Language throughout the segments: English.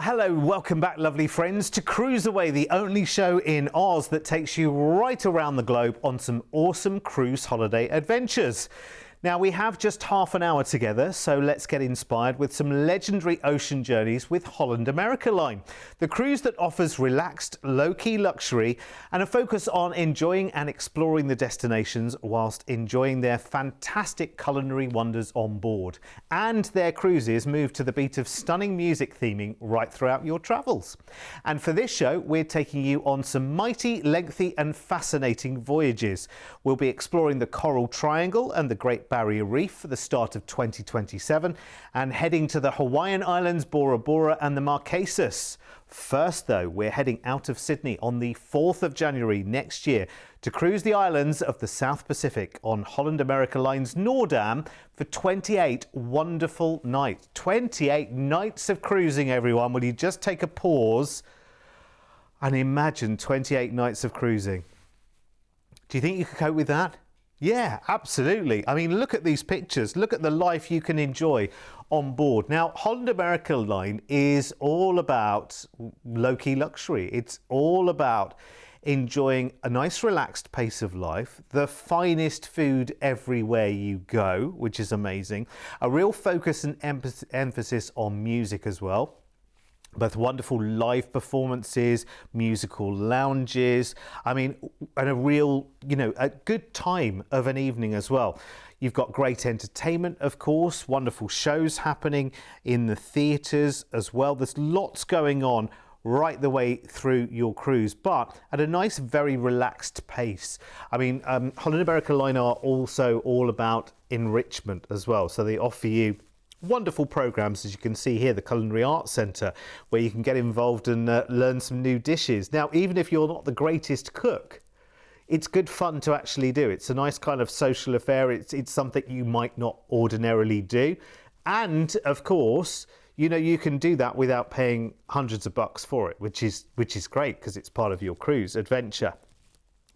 Hello, welcome back lovely friends to CruiseAway, the only show in Oz that takes you right around the globe on some awesome cruise holiday adventures. Now we have just half an hour together, so let's get inspired with some legendary ocean journeys with Holland America Line, the cruise that offers relaxed, low-key luxury and a focus on enjoying and exploring the destinations whilst enjoying their fantastic culinary wonders on board. And their cruises move to the beat of stunning music theming right throughout your travels. And for this show, we're taking you on some mighty, lengthy and fascinating voyages. We'll be exploring the Coral Triangle and the Great Barrier Reef for the start of 2027 and heading to the Hawaiian Islands, Bora Bora and the Marquesas. First though, we're heading out of Sydney on the 4th of January next year to cruise the islands of the South Pacific on Holland America Line's Noordam for 28 wonderful nights. 28 nights of cruising, everyone. Will you just take a pause and imagine 28 nights of cruising? Do you think you could cope with that? Yeah, absolutely. I mean, look at these pictures. Look at the life you can enjoy on board. Now, Holland America Line is all about low-key luxury. It's all about enjoying a nice relaxed pace of life, the finest food everywhere you go, which is amazing, a real focus and emphasis on music as well. Both wonderful live performances, musical lounges, I mean, and a real, a good time of an evening as well. You've got great entertainment, of course, wonderful shows happening in the theatres as well. There's lots going on right the way through your cruise, but at a nice, very relaxed pace. I mean, Holland America Line are also all about enrichment as well. So they offer you wonderful programs, as you can see here, the Culinary Arts Centre, where you can get involved and learn some new dishes. Now, even if you're not the greatest cook, it's good fun to actually do. It's a nice kind of social affair. It's something you might not ordinarily do. And of course, you can do that without paying hundreds of bucks for it, which is great because it's part of your cruise adventure.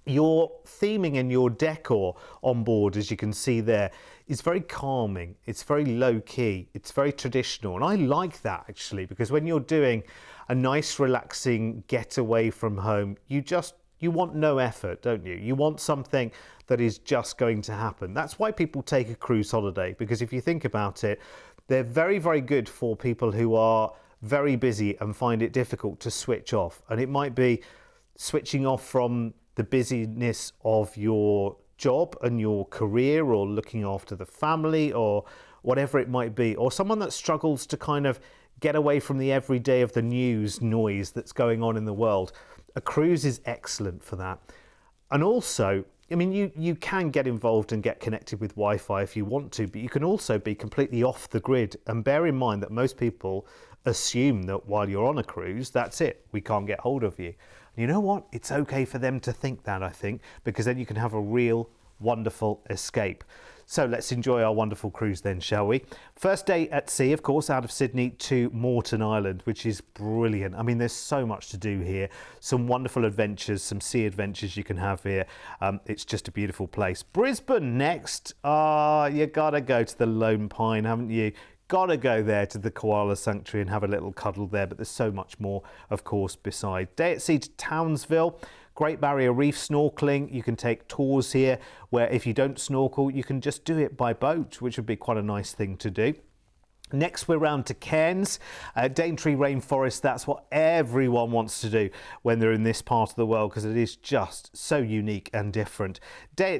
Your theming and your decor on board, as you can see there, is very calming. It's very low key. It's very traditional. And I like that actually, because when you're doing a nice relaxing getaway from home, you want no effort, don't you? You want something that is just going to happen. That's why people take a cruise holiday, because if you think about it, they're very, very good for people who are very busy and find it difficult to switch off. And it might be switching off from the busyness of your job and your career, or looking after the family, or whatever it might be, or someone that struggles to kind of get away from the everyday of the news noise that's going on in the world. A cruise is excellent for that. And also, I mean, you can get involved and get connected with Wi-Fi if you want to, but you can also be completely off the grid. And bear in mind that most people assume that while you're on a cruise, that's it, we can't get hold of you. You know what? It's okay for them to think that, I think, because then you can have a real wonderful escape. So let's enjoy our wonderful cruise then, shall we? First day at sea, of course, out of Sydney to Moreton Island, which is brilliant. I mean, there's so much to do here. Some wonderful adventures, some sea adventures you can have here. It's just a beautiful place. Brisbane next. You gotta go to the Lone Pine, haven't you? Gotta go there to the Koala Sanctuary and have a little cuddle there, but there's so much more, of course, beside. Day at sea to Townsville. Great Barrier Reef snorkeling. You can take tours here where if you don't snorkel, you can just do it by boat, which would be quite a nice thing to do. Next, we're round to Cairns, Daintree Rainforest. That's what everyone wants to do when they're in this part of the world, because it is just so unique and different. Day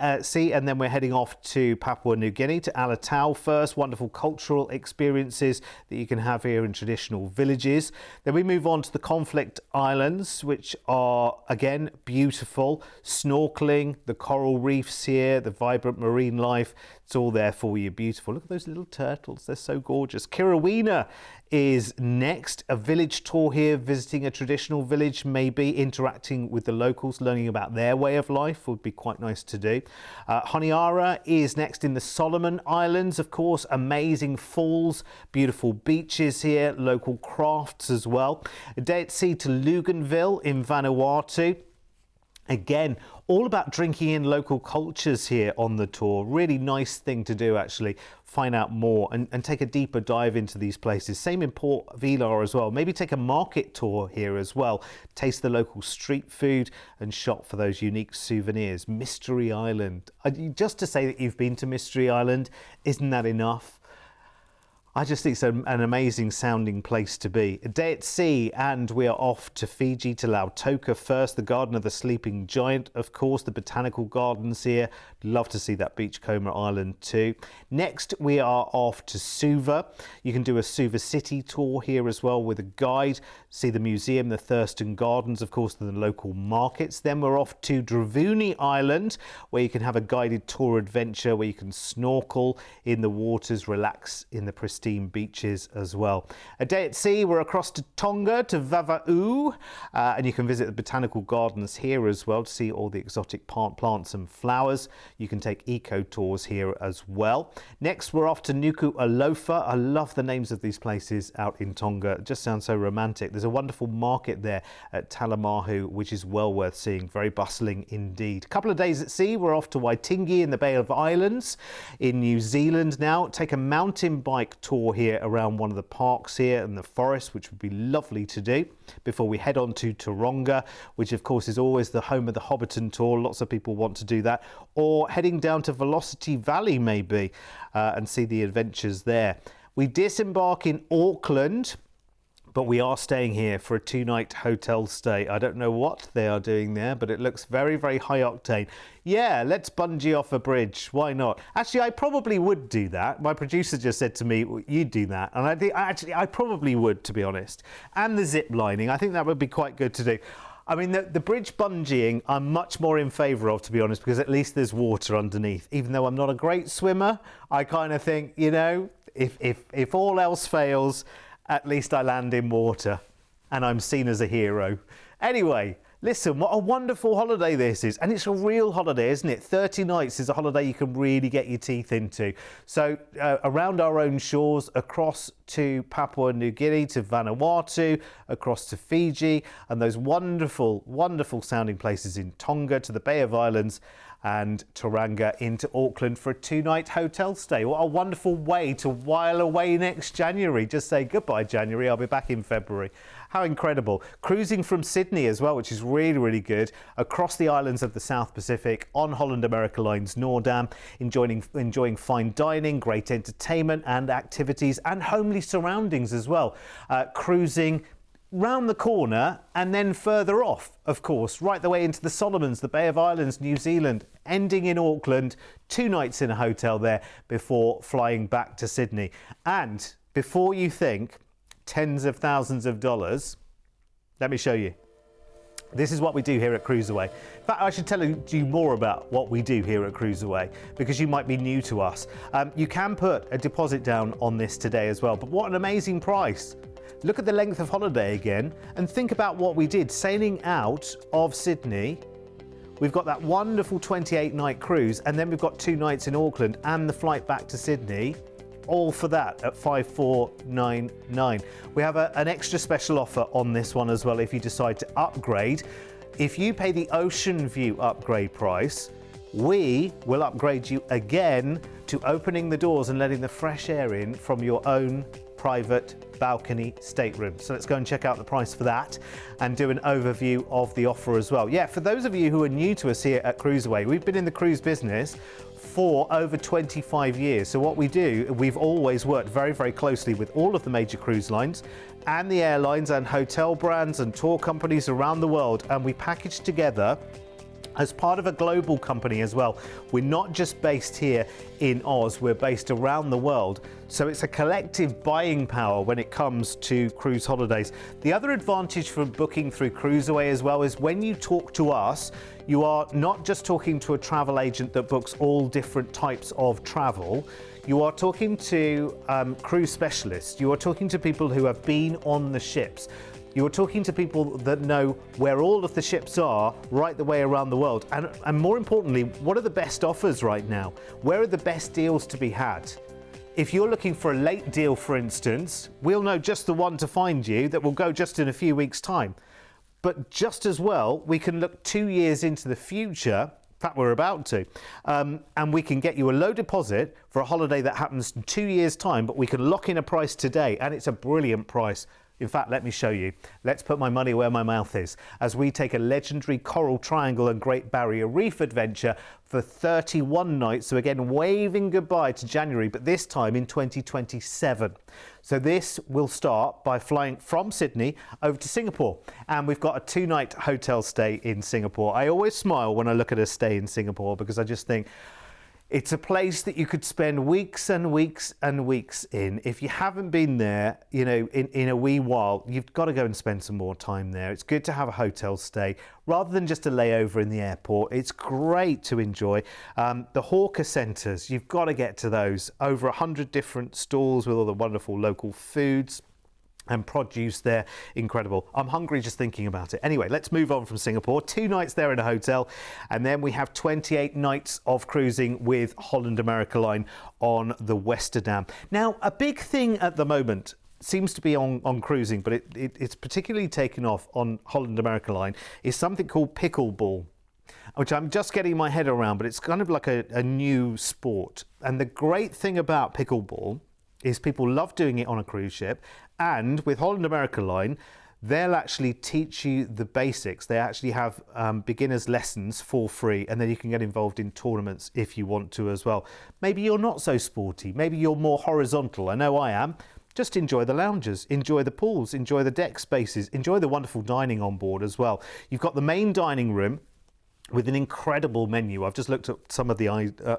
at sea, and then we're heading off to Papua New Guinea, to Alatau first. Wonderful cultural experiences that you can have here in traditional villages. Then we move on to the Conflict Islands, which are, again, beautiful. Snorkeling, the coral reefs here, the vibrant marine life. It's all there for you. Beautiful. Look at those little turtles. They're so gorgeous. Kirrawina is next. A village tour here, visiting a traditional village, maybe interacting with the locals, learning about their way of life would be quite nice to do. Honiara is next in the Solomon Islands, of course. Amazing falls, beautiful beaches here, local crafts as well. A day at sea to Luganville in Vanuatu. Again, all about drinking in local cultures here on the tour. Really nice thing to do, actually. Find out more and take a deeper dive into these places. Same in Port Vila as well. Maybe take a market tour here as well. Taste the local street food and shop for those unique souvenirs. Mystery Island. Just to say that you've been to Mystery Island, isn't that enough? I just think it's an amazing sounding place to be. A day at sea, and we are off to Fiji, to Lautoka first, the Garden of the Sleeping Giant, of course, the botanical gardens here. Love to see that Beachcomber Island too. Next, we are off to Suva. You can do a Suva City tour here as well with a guide. See the museum, the Thurston Gardens, of course, the local markets. Then we're off to Dravuni Island, where you can have a guided tour adventure, where you can snorkel in the waters, relax in the pristine beaches as well. A day at sea, we're across to Tonga, to Vava'u, and you can visit the botanical gardens here as well to see all the exotic plants and flowers. You can take eco tours here as well. Next, we're off to Nuku Alofa. I love the names of these places out in Tonga. It just sounds so romantic. There's a wonderful market there at Talamahu, which is well worth seeing. Very bustling indeed. A couple of days at sea, we're off to Waitingi in the Bay of Islands in New Zealand now. Take a mountain bike tour here around one of the parks here in the forest, which would be lovely to do before we head on to Taronga, which of course is always the home of the Hobbiton tour. Lots of people want to do that, or heading down to Velocity Valley maybe and see the adventures there. We disembark in Auckland, but we are staying here for a 2-night hotel stay. I don't know what they are doing there, but it looks very, very high octane. Yeah, let's bungee off a bridge. Why not? Actually, I probably would do that. My producer just said to me, well, you'd do that. And I think I probably would, to be honest. And the zip lining, I think that would be quite good to do. I mean, the bridge bungeeing, I'm much more in favour of, to be honest, because at least there's water underneath. Even though I'm not a great swimmer, I kind of think, you know, if all else fails, at least I land in water and I'm seen as a hero. Anyway, listen, what a wonderful holiday this is. And it's a real holiday, isn't it? 30 nights is a holiday you can really get your teeth into. So around our own shores, across to Papua New Guinea, to Vanuatu, across to Fiji, and those wonderful, wonderful sounding places in Tonga, to the Bay of Islands, and Taronga into Auckland for a 2-night hotel stay. What a wonderful way to while away next January. Just say goodbye, January. I'll be back in February. How incredible. Cruising from Sydney as well, which is really, really good, across the islands of the South Pacific on Holland America Line's Noordam, enjoying fine dining, great entertainment and activities, and homely surroundings as well. Cruising round the corner and then further off, of course, right the way into the Solomons, the Bay of Islands, New Zealand, ending in Auckland, 2 nights in a hotel there before flying back to Sydney. And before you think tens of thousands of dollars, let me show you. This is what we do here at CruiseAway. In fact, I should tell you more about what we do here at CruiseAway, because you might be new to us. You can put a deposit down on this today as well, but what an amazing price. Look at the length of holiday again and think about what we did sailing out of Sydney. We've got that wonderful 28-night cruise, and then we've got 2 nights in Auckland and the flight back to Sydney, all for that at $5,499. We have an extra special offer on this one as well if you decide to upgrade. If you pay the Ocean View upgrade price, we will upgrade you again to opening the doors and letting the fresh air in from your own private balcony stateroom. So let's go and check out the price for that and do an overview of the offer as well. Yeah, for those of you who are new to us here at CruiseAway, we've been in the cruise business for over 25 years. So what we do, we've always worked very, very closely with all of the major cruise lines and the airlines and hotel brands and tour companies around the world, and we package together as part of a global company as well. We're not just based here in Oz, we're based around the world. So it's a collective buying power when it comes to cruise holidays. The other advantage for booking through CruiseAway as well is when you talk to us, you are not just talking to a travel agent that books all different types of travel. You are talking to cruise specialists. You are talking to people who have been on the ships. You're talking to people that know where all of the ships are right the way around the world. And more importantly, what are the best offers right now? Where are the best deals to be had? If you're looking for a late deal, for instance, we'll know just the one to find you that will go just in a few weeks' time. but just as well, we can look 2 years into the future. In fact, we're about to, and we can get you a low deposit for a holiday that happens in 2 years' time, but we can lock in a price today, and it's a brilliant price. In fact, let me show you. Let's put my money where my mouth is as we take a legendary Coral Triangle and Great Barrier Reef adventure for 31 nights. So again, waving goodbye to January, but this time in 2027. So this will start by flying from Sydney over to Singapore. And we've got a 2-night hotel stay in Singapore. I always smile when I look at a stay in Singapore because I just think, it's a place that you could spend weeks and weeks and weeks in. If you haven't been there, you know, in a wee while, you've got to go and spend some more time there. It's good to have a hotel stay rather than just a layover in the airport. It's great to enjoy. The hawker centres, you've got to get to those. Over 100 different stalls with all the wonderful local foods and produce there. Incredible. I'm hungry just thinking about it. Anyway, let's move on from Singapore. 2 nights there in a hotel, and then we have 28 nights of cruising with Holland America Line on the Westerdam. Now, a big thing at the moment seems to be on cruising, but it's particularly taken off on Holland America Line, is something called pickleball, which I'm just getting my head around, but it's kind of like a new sport. And the great thing about pickleball is people love doing it on a cruise ship, and with Holland America Line, they'll actually teach you the basics. They actually have beginners lessons for free, and then you can get involved in tournaments if you want to as well. Maybe you're not so sporty, maybe you're more horizontal. I know I am. Just enjoy the lounges, enjoy the pools, enjoy the deck spaces, enjoy the wonderful dining on board as well. You've got the main dining room with an incredible menu. I've just looked at some of the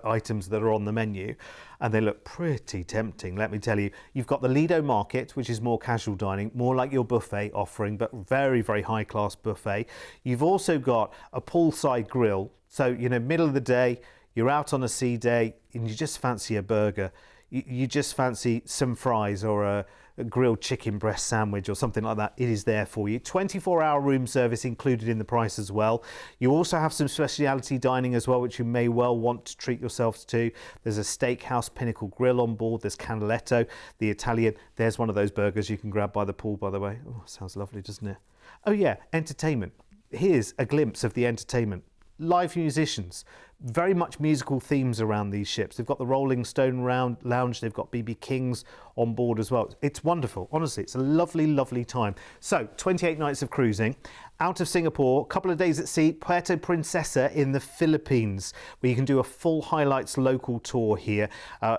items that are on the menu, and they look pretty tempting, let me tell you. You've got the Lido Market, which is more casual dining, more like your buffet offering, but very, very high-class buffet. You've also got a poolside grill. So, you know, middle of the day, you're out on a sea day, and you just fancy a burger. You just fancy some fries or a grilled chicken breast sandwich or something like that. It is there for you. 24-hour room service included in the price as well. You also have some specialty dining as well, which you may well want to treat yourselves to. There's a steakhouse Pinnacle grill on board. There's Canaletto, the Italian. There's one of those burgers you can grab by the pool, by the way. Oh, sounds lovely, doesn't it? Oh yeah, entertainment. Here's a glimpse of the entertainment. Live musicians, very much musical themes around these ships. They've got the Rolling Stone Lounge, they've got BB Kings on board as well. It's wonderful, honestly, it's a lovely, lovely time. So, 28 nights of cruising. Out of Singapore, a couple of days at sea, Puerto Princesa in the Philippines, where you can do a full highlights local tour here,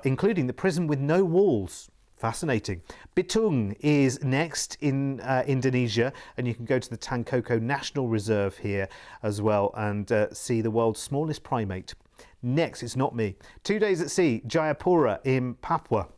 including the prison with no walls. Fascinating. Bitung is next in Indonesia, and you can go to the Tangkoko National Reserve here as well and see the world's smallest primate. Next, it's not me. 2 days at sea, Jayapura in Papua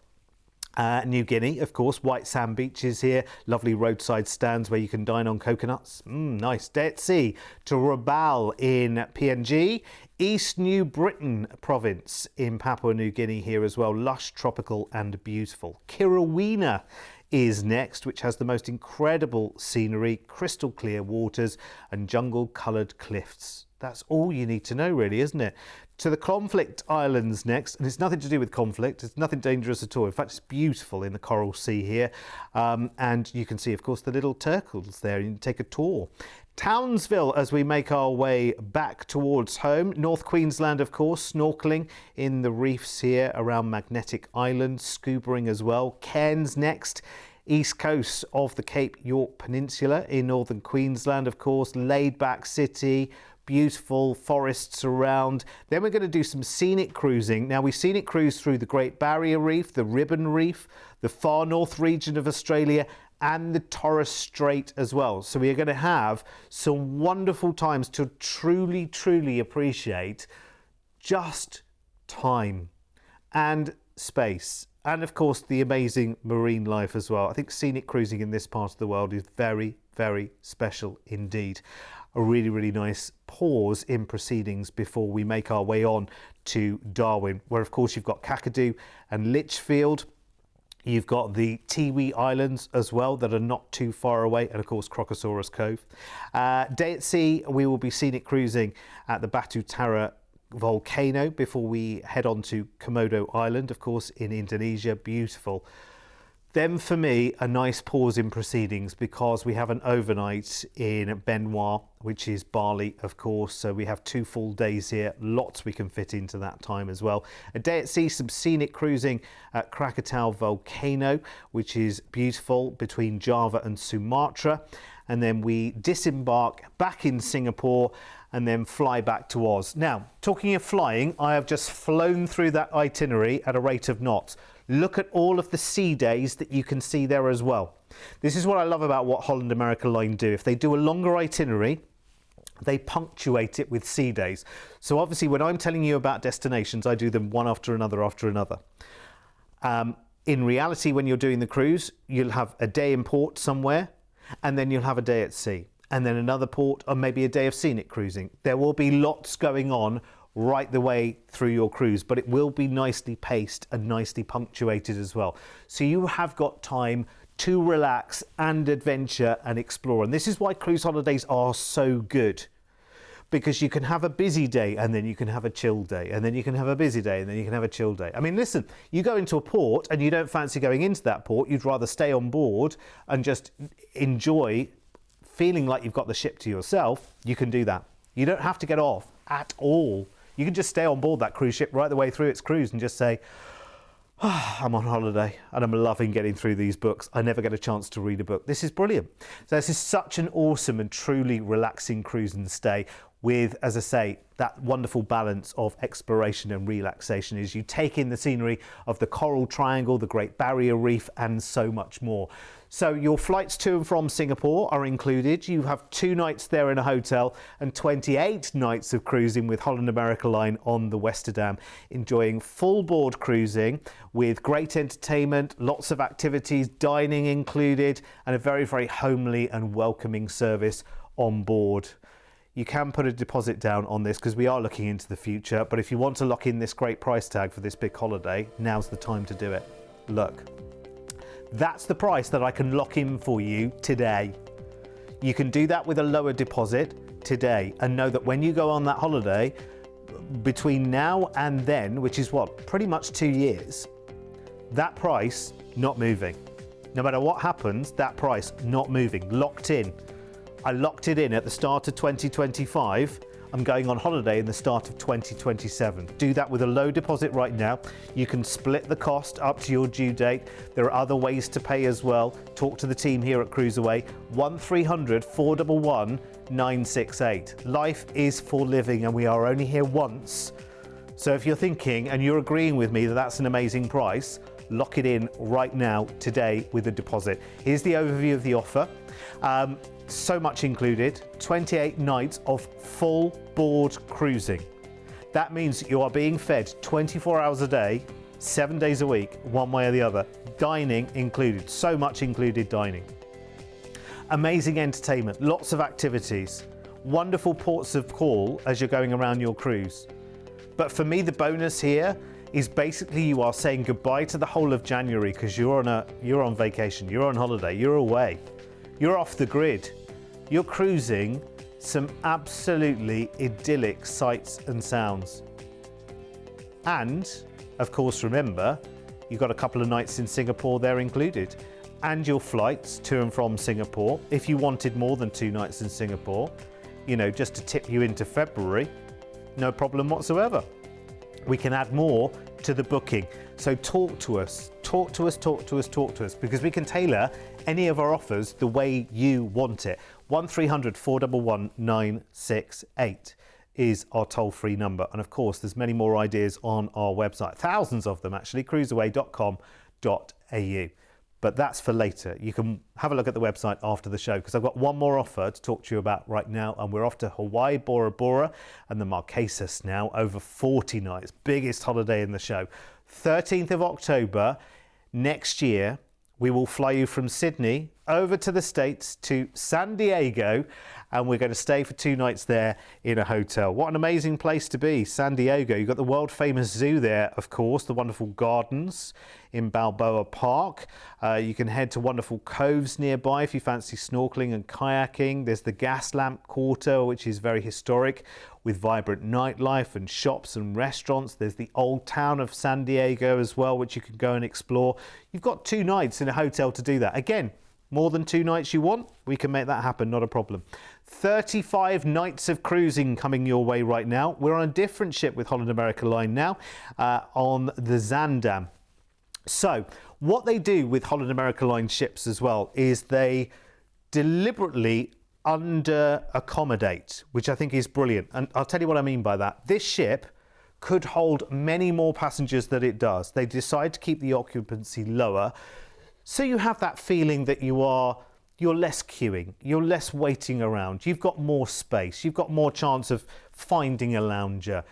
New Guinea, of course. White sand beaches here, lovely roadside stands where you can dine on coconuts. Nice. Day at sea to Rabaul in PNG. East New Britain province in Papua New Guinea here as well. Lush, tropical and beautiful. Kirawina is next, which has the most incredible scenery, crystal clear waters and jungle coloured cliffs. That's all you need to know really, isn't it? To the Conflict Islands next, and it's nothing to do with conflict, it's nothing dangerous at all. In fact, it's beautiful in the Coral Sea here. And you can see, of course, the little turtles there. You can take a tour. Townsville as we make our way back towards home. North Queensland, of course, snorkelling in the reefs here around Magnetic Island, scubaing as well. Cairns next. East coast of the Cape York Peninsula in northern Queensland, of course, laid back city, beautiful forests around. Then we're going to do some scenic cruising. Now, we scenic cruise through the Great Barrier Reef, the Ribbon Reef, the far north region of Australia, and the Torres Strait as well. So we are going to have some wonderful times to truly, truly appreciate just time and space. And of course, the amazing marine life as well. I think scenic cruising in this part of the world is very, very special indeed. A really, really nice pause in proceedings before we make our way on to Darwin, where of course you've got Kakadu and Litchfield. You've got the Tiwi Islands as well that are not too far away, and of course Crocosaurus Cove. Day at sea, we will be scenic cruising at the Batu Tara volcano before we head on to Komodo Island, of course, in Indonesia. Beautiful Then for me, a nice pause in proceedings because we have an overnight in Benoit, which is Bali, of course. So we have 2 full days here. Lots we can fit into that time as well. A day at sea, some scenic cruising at Krakatau Volcano, which is beautiful between Java and Sumatra. And then we disembark back in Singapore and then fly back to Oz. Now, talking of flying, I have just flown through that itinerary at a rate of knots. Look at all of the sea days that you can see there as well. This is what I love about what Holland America Line do. If they do a longer itinerary, they punctuate it with sea days. So obviously when I'm telling you about destinations, I do them one after another after another. In reality, when you're doing the cruise, you'll have a day in port somewhere, and then you'll have a day at sea, and then another port, or maybe a day of scenic cruising. There will be lots going on right the way through your cruise, but it will be nicely paced and nicely punctuated as well. So you have got time to relax and adventure and explore. And this is why cruise holidays are so good, because you can have a busy day and then you can have a chill day, and then you can have a busy day and then you can have a chill day. I mean, listen, you go into a port and you don't fancy going into that port, you'd rather stay on board and just enjoy feeling like you've got the ship to yourself, you can do that. You don't have to get off at all. You can just stay on board that cruise ship right the way through its cruise and just say, oh, I'm on holiday and I'm loving getting through these books. I never get a chance to read a book. This is brilliant. So this is such an awesome and truly relaxing cruise and stay with, as I say, that wonderful balance of exploration and relaxation as you take in the scenery of the Coral Triangle, the Great Barrier Reef, and so much more. So your flights to and from Singapore are included. You have 2 nights there in a hotel and 28 nights of cruising with Holland America Line on the Westerdam, enjoying full board cruising with great entertainment, lots of activities, dining included, and a very, very homely and welcoming service on board. You can put a deposit down on this because we are looking into the future, but if you want to lock in this great price tag for this big holiday, now's the time to do it. Look, that's the price that I can lock in for you today. You can do that with a lower deposit today and know that when you go on that holiday, between now and then, which is what, pretty much 2 years, that price not moving. No matter what happens, that price not moving, locked in. I locked it in at the start of 2025. I'm going on holiday in the start of 2027. Do that with a low deposit right now. You can split the cost up to your due date. There are other ways to pay as well. Talk to the team here at CruiseAway. 1300 411 968. Life is for living and we are only here once. So if you're thinking and you're agreeing with me that that's an amazing price, lock it in right now today with a deposit. Here's the overview of the offer. So much included, 28 nights of full board cruising. That means that you are being fed 24 hours a day, 7 days a week, one way or the other. Dining included, so much included dining. Amazing entertainment, lots of activities, wonderful ports of call as you're going around your cruise. But for me, the bonus here is basically you are saying goodbye to the whole of January because you're on vacation, you're on holiday, you're away, you're off the grid. You're cruising some absolutely idyllic sights and sounds. And, of course, remember, you've got a couple of nights in Singapore there included. And your flights to and from Singapore, if you wanted more than 2 nights in Singapore, you know, just to tip you into February, no problem whatsoever. We can add more to the booking. So talk to us, because we can tailor any of our offers the way you want it. 1300 411 968 is our toll-free number. And of course, there's many more ideas on our website, thousands of them actually, cruiseaway.com.au. But that's for later. You can have a look at the website after the show because I've got one more offer to talk to you about right now, and we're off to Hawaii, Bora Bora and the Marquesas now, over 40 nights, biggest holiday in the show. 13th of October next year, we will fly you from Sydney over to the States, to San Diego, and we're going to stay for 2 nights there in a hotel. What an amazing place to be, San Diego. You've got the world famous zoo there, of course, the wonderful gardens in Balboa Park. You can head to wonderful coves nearby if you fancy snorkeling and kayaking. There's the Gaslamp Quarter, which is very historic, with vibrant nightlife and shops and restaurants. There's the old town of San Diego as well, which you can go and explore. You've got 2 nights in a hotel to do that. Again, more than 2 nights you want, we can make that happen, not a problem. 35 nights of cruising coming your way right now. We're on a different ship with Holland America Line now, on the Zaandam. So what they do with Holland America Line ships as well is they deliberately under accommodate, which I think is brilliant. And I'll tell you what I mean by that. This ship could hold many more passengers than it does. They decide to keep the occupancy lower, so you have that feeling that you're less queuing, you're less waiting around, you've got more space, you've got more chance of finding a lounger,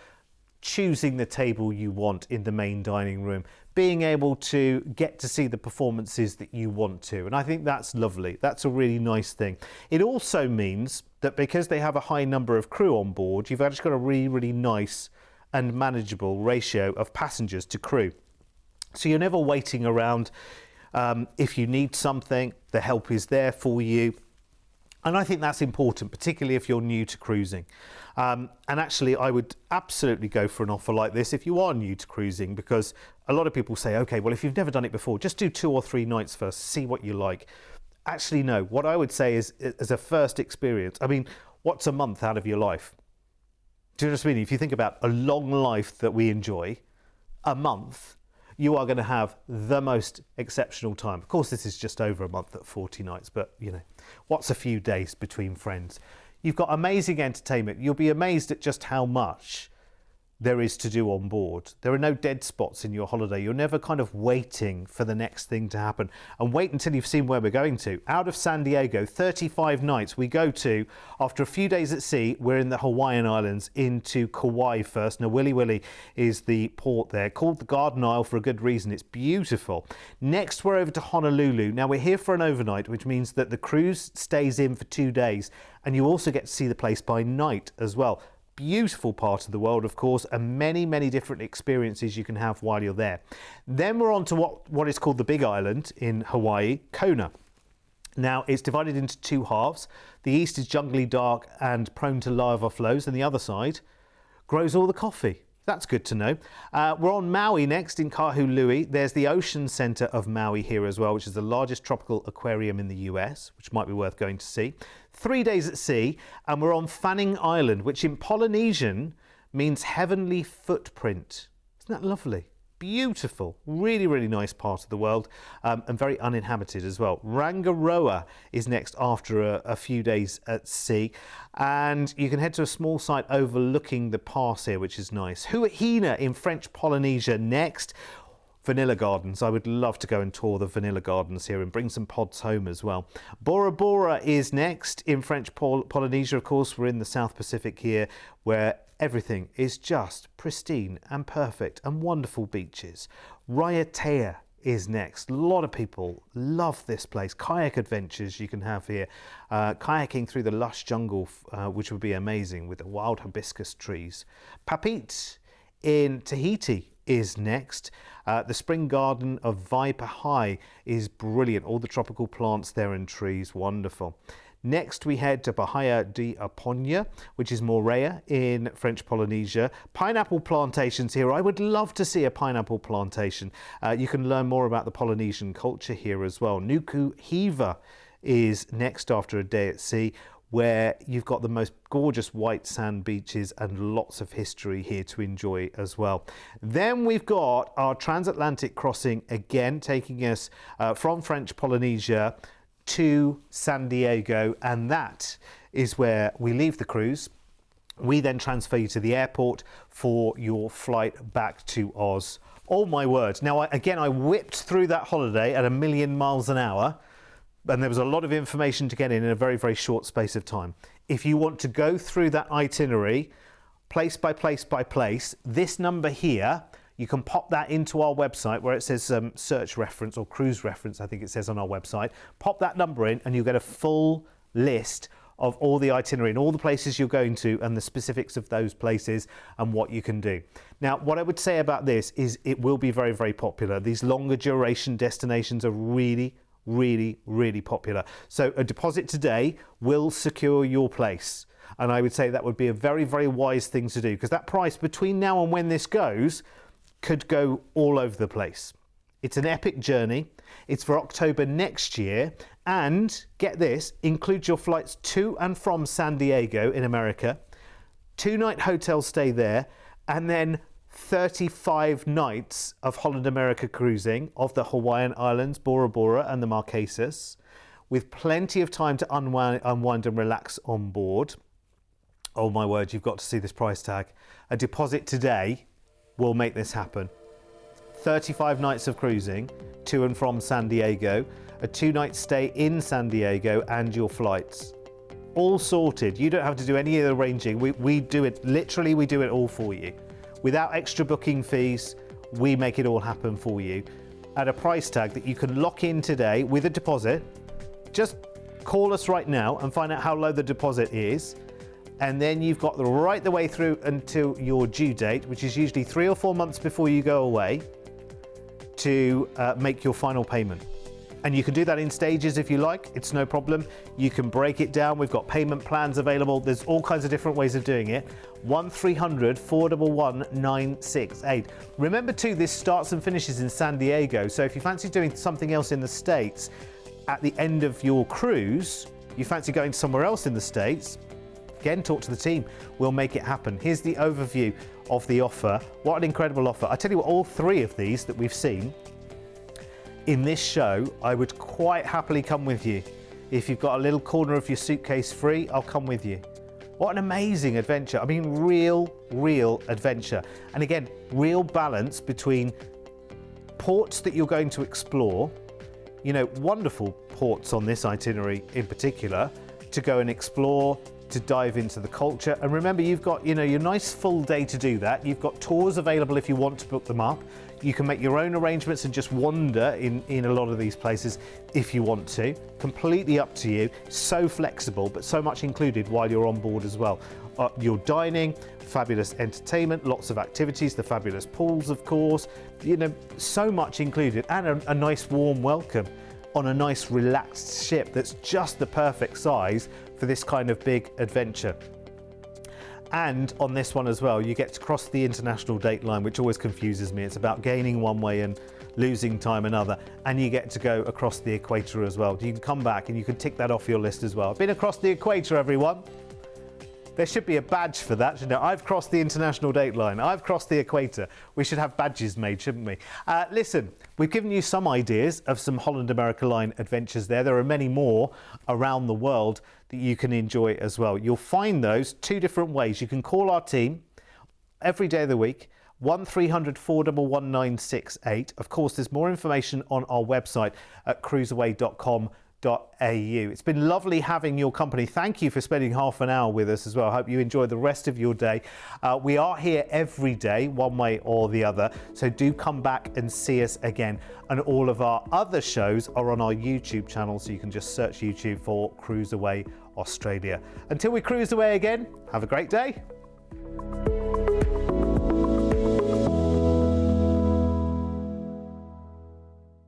choosing the table you want in the main dining room, being able to get to see the performances that you want to. And I think that's lovely. That's a really nice thing. It also means that because they have a high number of crew on board, you've actually got a really, really nice and manageable ratio of passengers to crew. So you're never waiting around. If you need something, the help is there for you. And I think that's important, particularly if you're new to cruising. And actually, I would absolutely go for an offer like this if you are new to cruising, because a lot of people say, okay, well, if you've never done it before, just do 2 or 3 nights first, see what you like. Actually, no. What I would say is, as a first experience, I mean, what's a month out of your life? Do you know what I mean? If you think about a long life that we enjoy, a month, you are going to have the most exceptional time. Of course, this is just over a month at 40 nights, but you know, what's a few days between friends? You've got amazing entertainment. You'll be amazed at just how much there is to do on board. There are no dead spots in your holiday. You're never kind of waiting for the next thing to happen. And wait until you've seen where we're going to. Out of San Diego, 35 nights we go to. After a few days at sea, we're in the Hawaiian Islands into Kauai first. Now, Wili Wili is the port there, called the Garden Isle for a good reason. It's beautiful. Next, we're over to Honolulu. Now, we're here for an overnight, which means that the cruise stays in for 2 days. And you also get to see the place by night as well. Beautiful part of the world, of course, and many, many different experiences you can have while you're there. Then we're on to what is called the Big Island in Hawaii, Kona. Now, it's divided into 2 halves. The east is jungly dark and prone to lava flows, and the other side grows all the coffee. That's good to know. We're on Maui next in Kahului. There's the Ocean Centre of Maui here as well, which is the largest tropical aquarium in the US, which might be worth going to see. 3 days at sea, and we're on Fanning Island, which in Polynesian means heavenly footprint. Isn't that lovely? Beautiful, really, really nice part of the world, and very uninhabited as well. Rangiroa is next after a few days at sea, and you can head to a small site overlooking the pass here, which is nice. Huahina in French Polynesia next. Vanilla Gardens. I would love to go and tour the Vanilla Gardens here and bring some pods home as well. Bora Bora is next in French Polynesia. Of course, we're in the South Pacific here, where everything is just pristine and perfect and wonderful beaches. Raiatea is next. A lot of people love this place. Kayak adventures you can have here. Kayaking through the lush jungle, which would be amazing with the wild hibiscus trees. Papit in Tahiti is next. The spring garden of Vaipahi is brilliant. All the tropical plants there and trees, wonderful. Next, we head to Bahia de Aponia, which is Moorea in French Polynesia. Pineapple plantations here. I would love to see a pineapple plantation. You can learn more about the Polynesian culture here as well. Nuku Hiva is next after a day at sea, where you've got the most gorgeous white sand beaches and lots of history here to enjoy as well. Then we've got our transatlantic crossing again, taking us from French Polynesia to San Diego, and that is where we leave the cruise. We then transfer you to the airport for your flight back to Oz. Oh my word. Now, I whipped through that holiday at 1,000,000 miles an hour, and there was a lot of information to get in a very, very short space of time. If you want to go through that itinerary, place by place by place, this number here, You can pop that into our website where it says search reference or cruise reference, I think it says on our website. Pop that number in and you'll get a full list of all the itinerary and all the places you're going to and the specifics of those places and what you can do. Now, what I would say about this is it will be very, very popular. These longer duration destinations are really, really, really popular. So a deposit today will secure your place. And I would say that would be a very, very wise thing to do, because that price between now and when this goes could go all over the place. It's an epic journey. It's for October next year. And get this, includes your flights to and from San Diego in America, 2-night hotel stay there, and then 35 nights of Holland America cruising of the Hawaiian Islands, Bora Bora and the Marquesas, with plenty of time to unwind and relax on board. Oh my word, you've got to see this price tag. A deposit today will make this happen. 35 nights of cruising to and from San Diego, a 2-night stay in San Diego and your flights. All sorted. You don't have to do any of the arranging. We do it, literally we do it all for you. Without extra booking fees, we make it all happen for you at a price tag that you can lock in today with a deposit. Just call us right now and find out how low the deposit is. And then you've got right the way through until your due date, which is usually 3 or 4 months before you go away, to make your final payment. And you can do that in stages if you like, it's no problem. You can break it down, we've got payment plans available, there's all kinds of different ways of doing it. 1300 411 968. Remember too, this starts and finishes in San Diego, so if you fancy doing something else in the States at the end of your cruise, you fancy going somewhere else in the States, again, talk to the team, we'll make it happen. Here's the overview of the offer. What an incredible offer. I tell you what, all 3 of these that we've seen in this show, I would quite happily come with you. If you've got a little corner of your suitcase free, I'll come with you. What an amazing adventure. I mean, real adventure. And again, real balance between ports that you're going to explore, you know, wonderful ports on this itinerary in particular, to go and explore, to dive into the culture. And remember, you've got, you know, your nice full day to do that. You've got tours available if you want to book them up. You can make your own arrangements and just wander in a lot of these places if you want to. Completely up to you. So flexible, but so much included while you're on board as well. Your dining, fabulous entertainment, lots of activities, the fabulous pools, of course. You know, so much included, and a nice warm welcome on a nice relaxed ship that's just the perfect size for this kind of big adventure. And on this one as well, you get to cross the international date line, which always confuses me. It's about gaining one way and losing time another. And you get to go across the equator as well. You can come back and you can tick that off your list as well. I've been across the equator, everyone. There should be a badge for that. You know, I've crossed the international date line. I've crossed the equator. We should have badges made, shouldn't we? Listen, we've given you some ideas of some Holland America Line adventures there. There are many more around the world that you can enjoy as well. You'll find those 2 different ways. You can call our team every day of the week, 1300 411 968. Of course, there's more information on our website at cruiseaway.com.au. It's been lovely having your company. Thank you for spending half an hour with us as well. I hope you enjoy the rest of your day. We are here every day, one way or the other, so do come back and see us again. And all of our other shows are on our YouTube channel, so you can just search YouTube for CruiseAway Australia. Until we cruise away again, have a great day.